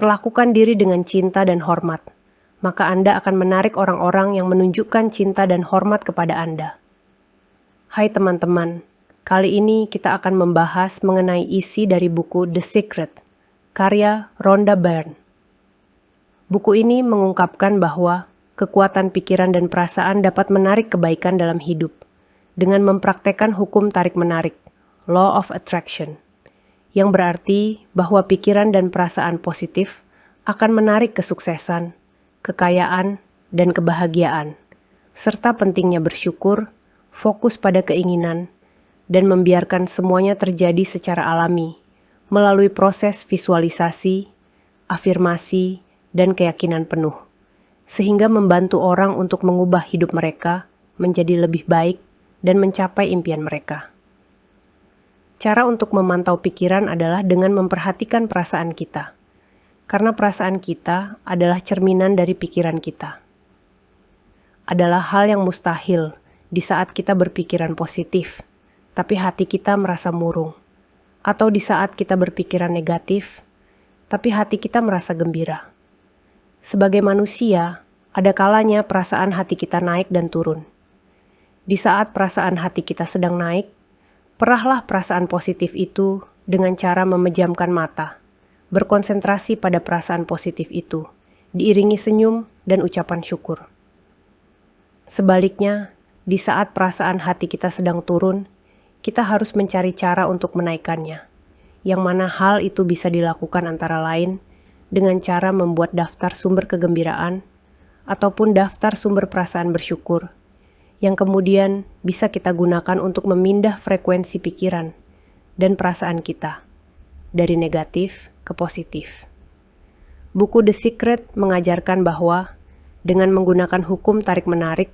Perlakukan diri dengan cinta dan hormat, maka Anda akan menarik orang-orang yang menunjukkan cinta dan hormat kepada Anda. Hai teman-teman, kali ini kita akan membahas mengenai isi dari buku The Secret, karya Rhonda Byrne. Buku ini mengungkapkan bahwa kekuatan pikiran dan perasaan dapat menarik kebaikan dalam hidup dengan mempraktekkan hukum tarik-menarik, Law of Attraction, yang berarti bahwa pikiran dan perasaan positif akan menarik kesuksesan, kekayaan, dan kebahagiaan, serta pentingnya bersyukur, fokus pada keinginan, dan membiarkan semuanya terjadi secara alami melalui proses visualisasi, afirmasi, dan keyakinan penuh, sehingga membantu orang untuk mengubah hidup mereka menjadi lebih baik dan mencapai impian mereka. Cara untuk memantau pikiran adalah dengan memperhatikan perasaan kita, karena perasaan kita adalah cerminan dari pikiran kita. Adalah hal yang mustahil di saat kita berpikiran positif, tapi hati kita merasa murung, atau di saat kita berpikiran negatif, tapi hati kita merasa gembira. Sebagai manusia, ada kalanya perasaan hati kita naik dan turun. Di saat perasaan hati kita sedang naik, perahlah perasaan positif itu dengan cara memejamkan mata, berkonsentrasi pada perasaan positif itu, diiringi senyum dan ucapan syukur. Sebaliknya, di saat perasaan hati kita sedang turun, kita harus mencari cara untuk menaikkannya, yang mana hal itu bisa dilakukan antara lain dengan cara membuat daftar sumber kegembiraan ataupun daftar sumber perasaan bersyukur, yang kemudian bisa kita gunakan untuk memindah frekuensi pikiran dan perasaan kita dari negatif ke positif. Buku The Secret mengajarkan bahwa dengan menggunakan hukum tarik-menarik,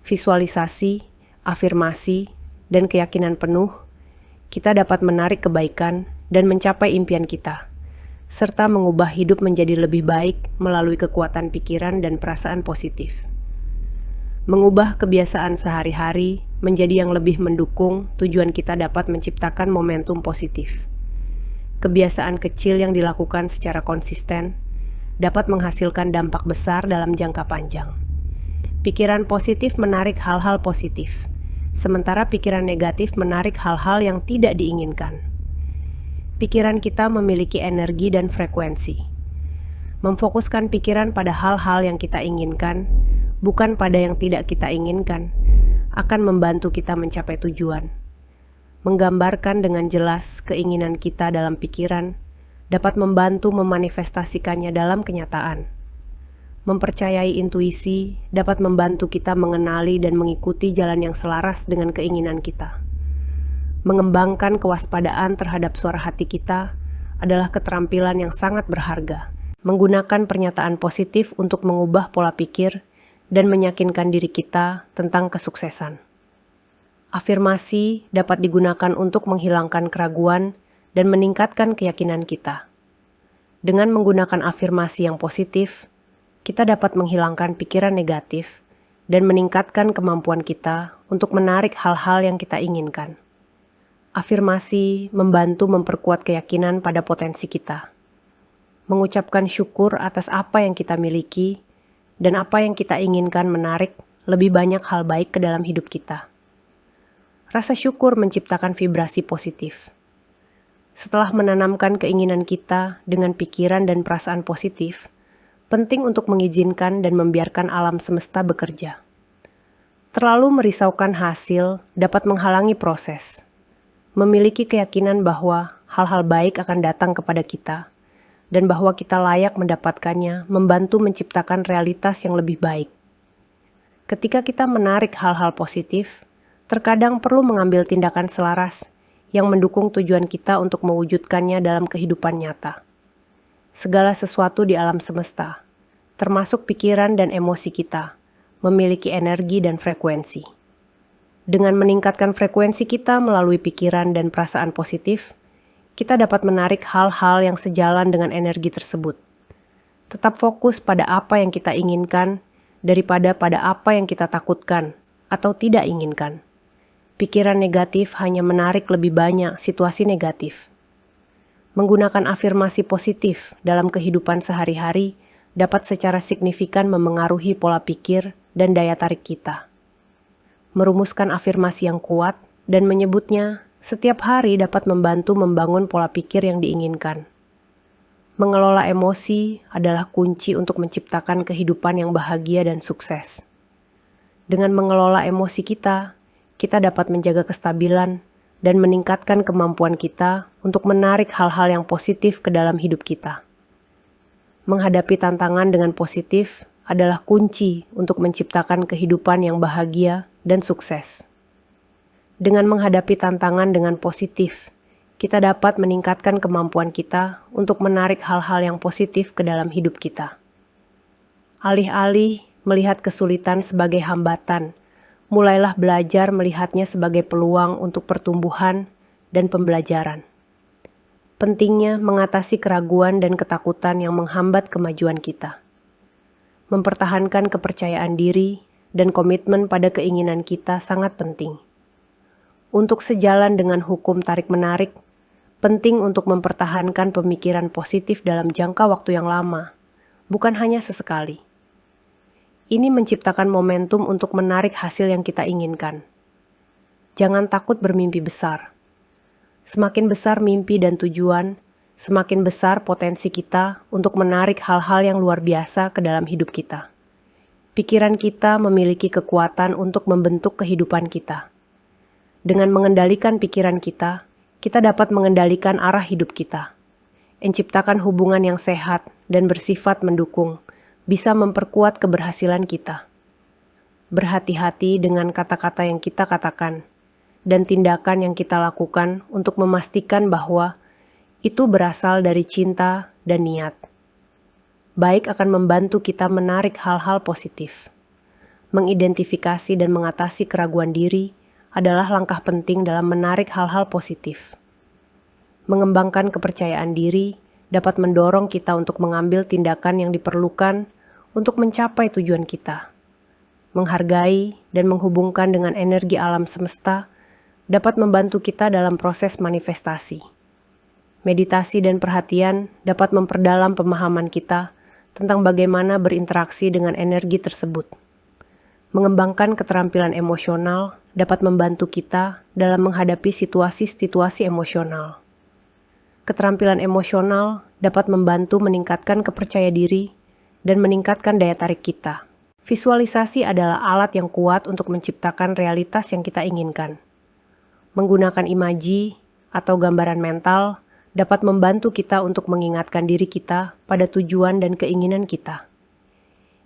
visualisasi, afirmasi, dan keyakinan penuh, kita dapat menarik kebaikan dan mencapai impian kita, serta mengubah hidup menjadi lebih baik melalui kekuatan pikiran dan perasaan positif. Mengubah kebiasaan sehari-hari menjadi yang lebih mendukung tujuan kita dapat menciptakan momentum positif. Kebiasaan kecil yang dilakukan secara konsisten dapat menghasilkan dampak besar dalam jangka panjang. Pikiran positif menarik hal-hal positif, sementara pikiran negatif menarik hal-hal yang tidak diinginkan. Pikiran kita memiliki energi dan frekuensi. Memfokuskan pikiran pada hal-hal yang kita inginkan, bukan pada yang tidak kita inginkan, akan membantu kita mencapai tujuan. Menggambarkan dengan jelas keinginan kita dalam pikiran dapat membantu memanifestasikannya dalam kenyataan. Mempercayai intuisi dapat membantu kita mengenali dan mengikuti jalan yang selaras dengan keinginan kita. Mengembangkan kewaspadaan terhadap suara hati kita adalah keterampilan yang sangat berharga. Menggunakan pernyataan positif untuk mengubah pola pikir dan meyakinkan diri kita tentang kesuksesan. Afirmasi dapat digunakan untuk menghilangkan keraguan dan meningkatkan keyakinan kita. Dengan menggunakan afirmasi yang positif, kita dapat menghilangkan pikiran negatif dan meningkatkan kemampuan kita untuk menarik hal-hal yang kita inginkan. Afirmasi membantu memperkuat keyakinan pada potensi kita. Mengucapkan syukur atas apa yang kita miliki dan apa yang kita inginkan menarik lebih banyak hal baik ke dalam hidup kita. Rasa syukur menciptakan vibrasi positif. Setelah menanamkan keinginan kita dengan pikiran dan perasaan positif, penting untuk mengizinkan dan membiarkan alam semesta bekerja. Terlalu merisaukan hasil dapat menghalangi proses. Memiliki keyakinan bahwa hal-hal baik akan datang kepada kita, dan bahwa kita layak mendapatkannya membantu menciptakan realitas yang lebih baik. Ketika kita menarik hal-hal positif, terkadang perlu mengambil tindakan selaras yang mendukung tujuan kita untuk mewujudkannya dalam kehidupan nyata. Segala sesuatu di alam semesta, termasuk pikiran dan emosi kita, memiliki energi dan frekuensi. Dengan meningkatkan frekuensi kita melalui pikiran dan perasaan positif, kita dapat menarik hal-hal yang sejalan dengan energi tersebut. Tetap fokus pada apa yang kita inginkan daripada pada apa yang kita takutkan atau tidak inginkan. Pikiran negatif hanya menarik lebih banyak situasi negatif. Menggunakan afirmasi positif dalam kehidupan sehari-hari dapat secara signifikan memengaruhi pola pikir dan daya tarik kita. Merumuskan afirmasi yang kuat dan menyebutnya setiap hari dapat membantu membangun pola pikir yang diinginkan. Mengelola emosi adalah kunci untuk menciptakan kehidupan yang bahagia dan sukses. Dengan mengelola emosi kita dapat menjaga kestabilan dan meningkatkan kemampuan kita untuk menarik hal-hal yang positif ke dalam hidup kita. Menghadapi tantangan dengan positif adalah kunci untuk menciptakan kehidupan yang bahagia dan sukses. Dengan menghadapi tantangan dengan positif, kita dapat meningkatkan kemampuan kita untuk menarik hal-hal yang positif ke dalam hidup kita. Alih-alih melihat kesulitan sebagai hambatan, mulailah belajar melihatnya sebagai peluang untuk pertumbuhan dan pembelajaran. Pentingnya mengatasi keraguan dan ketakutan yang menghambat kemajuan kita. Mempertahankan kepercayaan diri dan komitmen pada keinginan kita sangat penting. Untuk sejalan dengan hukum tarik-menarik, penting untuk mempertahankan pemikiran positif dalam jangka waktu yang lama, bukan hanya sesekali. Ini menciptakan momentum untuk menarik hasil yang kita inginkan. Jangan takut bermimpi besar. Semakin besar mimpi dan tujuan, semakin besar potensi kita untuk menarik hal-hal yang luar biasa ke dalam hidup kita. Pikiran kita memiliki kekuatan untuk membentuk kehidupan kita. Dengan mengendalikan pikiran kita dapat mengendalikan arah hidup kita. Menciptakan hubungan yang sehat dan bersifat mendukung, bisa memperkuat keberhasilan kita. Berhati-hati dengan kata-kata yang kita katakan dan tindakan yang kita lakukan untuk memastikan bahwa itu berasal dari cinta dan niat. Baik akan membantu kita menarik hal-hal positif. Mengidentifikasi dan mengatasi keraguan diri adalah langkah penting dalam menarik hal-hal positif. Mengembangkan kepercayaan diri dapat mendorong kita untuk mengambil tindakan yang diperlukan untuk mencapai tujuan kita. Menghargai dan menghubungkan dengan energi alam semesta dapat membantu kita dalam proses manifestasi. Meditasi dan perhatian dapat memperdalam pemahaman kita tentang bagaimana berinteraksi dengan energi tersebut. Mengembangkan keterampilan emosional dapat membantu kita dalam menghadapi situasi-situasi emosional. Keterampilan emosional dapat membantu meningkatkan kepercayaan diri dan meningkatkan daya tarik kita. Visualisasi adalah alat yang kuat untuk menciptakan realitas yang kita inginkan. Menggunakan imaji atau gambaran mental dapat membantu kita untuk mengingatkan diri kita pada tujuan dan keinginan kita.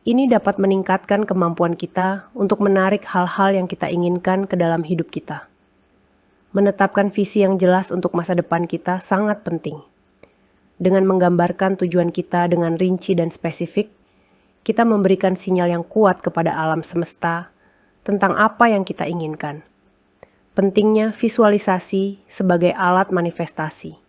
Ini dapat meningkatkan kemampuan kita untuk menarik hal-hal yang kita inginkan ke dalam hidup kita. Menetapkan visi yang jelas untuk masa depan kita sangat penting. Dengan menggambarkan tujuan kita dengan rinci dan spesifik, kita memberikan sinyal yang kuat kepada alam semesta tentang apa yang kita inginkan. Pentingnya visualisasi sebagai alat manifestasi.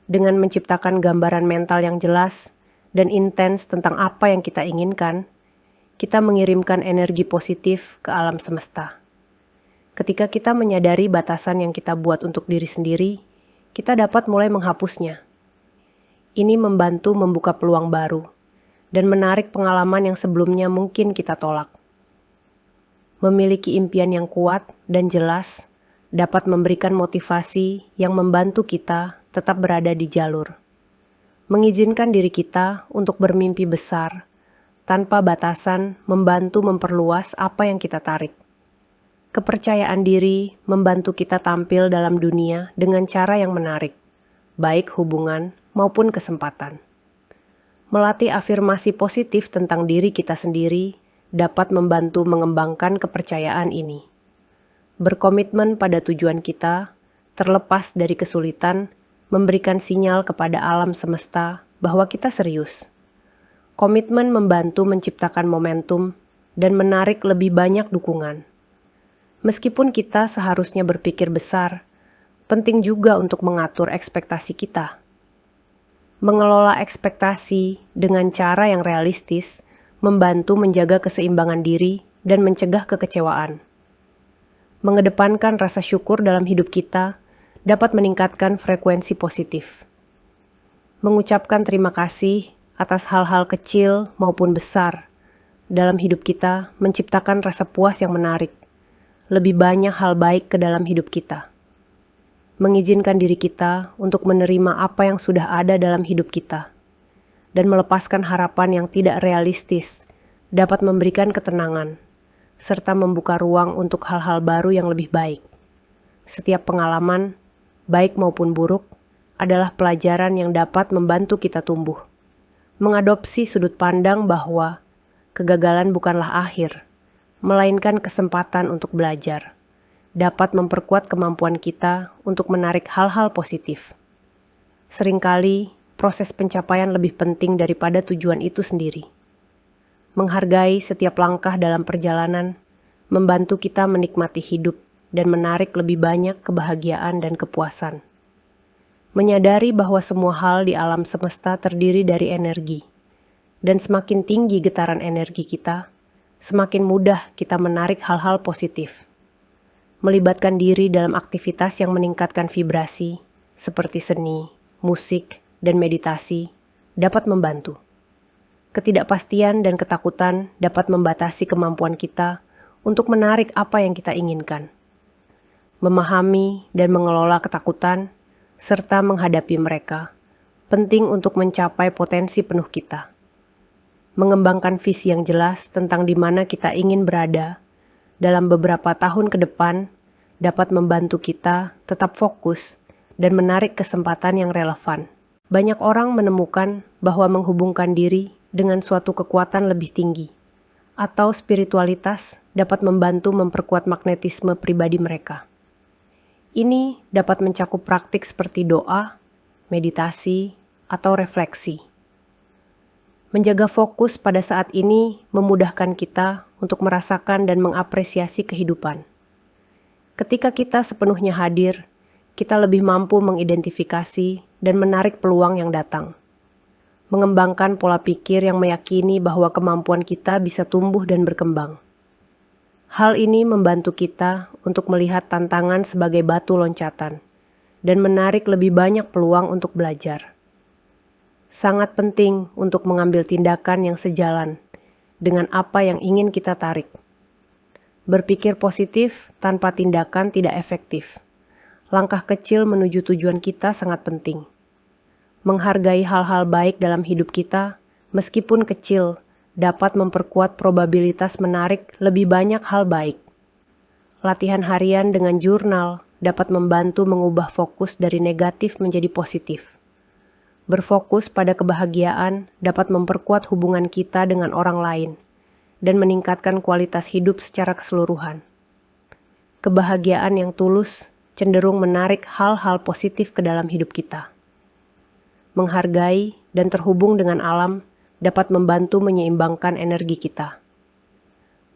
Dengan menciptakan gambaran mental yang jelas dan intens tentang apa yang kita inginkan, kita mengirimkan energi positif ke alam semesta. Ketika kita menyadari batasan yang kita buat untuk diri sendiri, kita dapat mulai menghapusnya. Ini membantu membuka peluang baru dan menarik pengalaman yang sebelumnya mungkin kita tolak. Memiliki impian yang kuat dan jelas dapat memberikan motivasi yang membantu kita tetap berada di jalur. Mengizinkan diri kita untuk bermimpi besar tanpa batasan membantu memperluas apa yang kita tarik. Kepercayaan diri membantu kita tampil dalam dunia dengan cara yang menarik, baik hubungan maupun kesempatan. Melatih afirmasi positif tentang diri kita sendiri dapat membantu mengembangkan kepercayaan ini. Berkomitmen pada tujuan kita, terlepas dari kesulitan, memberikan sinyal kepada alam semesta bahwa kita serius. Komitmen membantu menciptakan momentum dan menarik lebih banyak dukungan. Meskipun kita seharusnya berpikir besar, penting juga untuk mengatur ekspektasi kita. Mengelola ekspektasi dengan cara yang realistis membantu menjaga keseimbangan diri dan mencegah kekecewaan. Mengedepankan rasa syukur dalam hidup kita dapat meningkatkan frekuensi positif. Mengucapkan terima kasih atas hal-hal kecil maupun besar dalam hidup kita menciptakan rasa puas yang menarik. Lebih banyak hal baik ke dalam hidup kita. Mengizinkan diri kita untuk menerima apa yang sudah ada dalam hidup kita. Dan melepaskan harapan yang tidak realistis dapat memberikan ketenangan, serta membuka ruang untuk hal-hal baru yang lebih baik. Setiap pengalaman, baik maupun buruk, adalah pelajaran yang dapat membantu kita tumbuh. Mengadopsi sudut pandang bahwa kegagalan bukanlah akhir, melainkan kesempatan untuk belajar, dapat memperkuat kemampuan kita untuk menarik hal-hal positif. Seringkali, proses pencapaian lebih penting daripada tujuan itu sendiri. Menghargai setiap langkah dalam perjalanan, membantu kita menikmati hidup dan menarik lebih banyak kebahagiaan dan kepuasan. Menyadari bahwa semua hal di alam semesta terdiri dari energi, dan semakin tinggi getaran energi kita, semakin mudah kita menarik hal-hal positif. Melibatkan diri dalam aktivitas yang meningkatkan vibrasi, seperti seni, musik, dan meditasi, dapat membantu. Ketidakpastian dan ketakutan dapat membatasi kemampuan kita untuk menarik apa yang kita inginkan. Memahami dan mengelola ketakutan, serta menghadapi mereka, penting untuk mencapai potensi penuh kita. Mengembangkan visi yang jelas tentang di mana kita ingin berada dalam beberapa tahun ke depan dapat membantu kita tetap fokus dan menarik kesempatan yang relevan. Banyak orang menemukan bahwa menghubungkan diri dengan suatu kekuatan lebih tinggi atau spiritualitas dapat membantu memperkuat magnetisme pribadi mereka. Ini dapat mencakup praktik seperti doa, meditasi, atau refleksi. Menjaga fokus pada saat ini memudahkan kita untuk merasakan dan mengapresiasi kehidupan. Ketika kita sepenuhnya hadir, kita lebih mampu mengidentifikasi dan menarik peluang yang datang. Mengembangkan pola pikir yang meyakini bahwa kemampuan kita bisa tumbuh dan berkembang. Hal ini membantu kita untuk melihat tantangan sebagai batu loncatan dan menarik lebih banyak peluang untuk belajar. Sangat penting untuk mengambil tindakan yang sejalan dengan apa yang ingin kita tarik. Berpikir positif tanpa tindakan tidak efektif. Langkah kecil menuju tujuan kita sangat penting. Menghargai hal-hal baik dalam hidup kita, meskipun kecil, dapat memperkuat probabilitas menarik lebih banyak hal baik. Latihan harian dengan jurnal dapat membantu mengubah fokus dari negatif menjadi positif. Berfokus pada kebahagiaan dapat memperkuat hubungan kita dengan orang lain dan meningkatkan kualitas hidup secara keseluruhan. Kebahagiaan yang tulus cenderung menarik hal-hal positif ke dalam hidup kita. Menghargai dan terhubung dengan alam dapat membantu menyeimbangkan energi kita.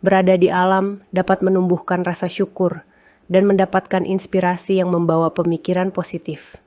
Berada di alam dapat menumbuhkan rasa syukur dan mendapatkan inspirasi yang membawa pemikiran positif.